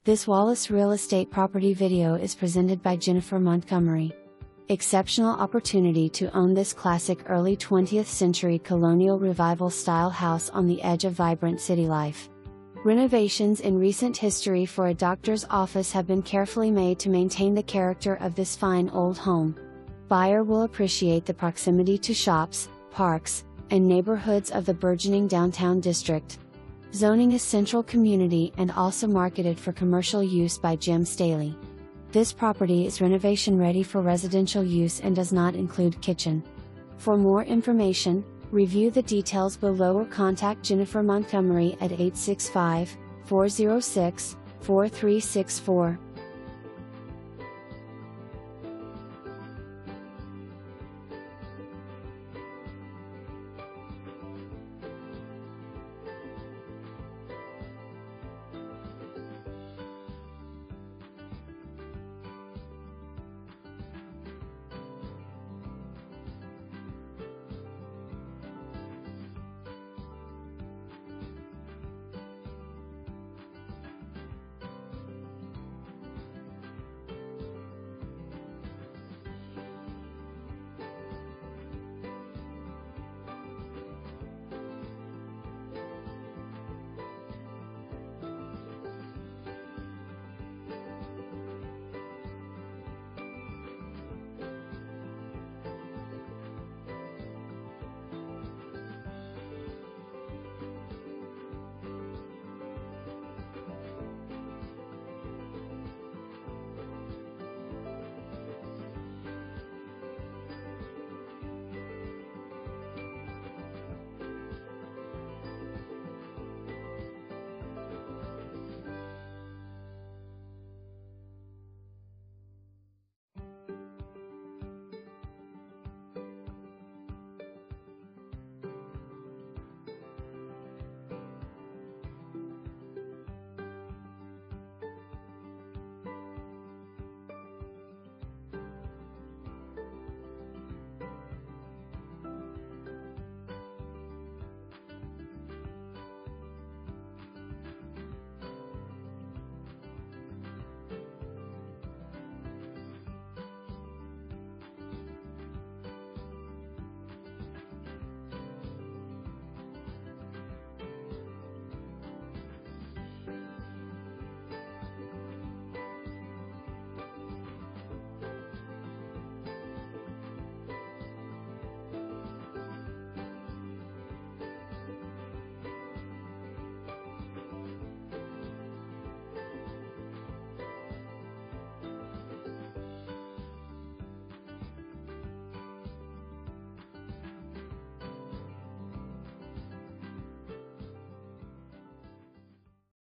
This Wallace Real Estate property video is presented by Jennifer Montgomery. Exceptional opportunity to own this classic early 20th century Colonial Revival style house on the edge of vibrant city life. Renovations in recent history for a doctor's office have been carefully made to maintain the character of this fine old home. Buyer will appreciate the proximity to shops, parks, and neighborhoods of the burgeoning downtown district. Zoning is central community and also marketed for commercial use by Jim Staley. This property is renovation ready for residential use and does not include kitchen. For more information, review the details below or contact Jennifer Montgomery at 865-406-4364.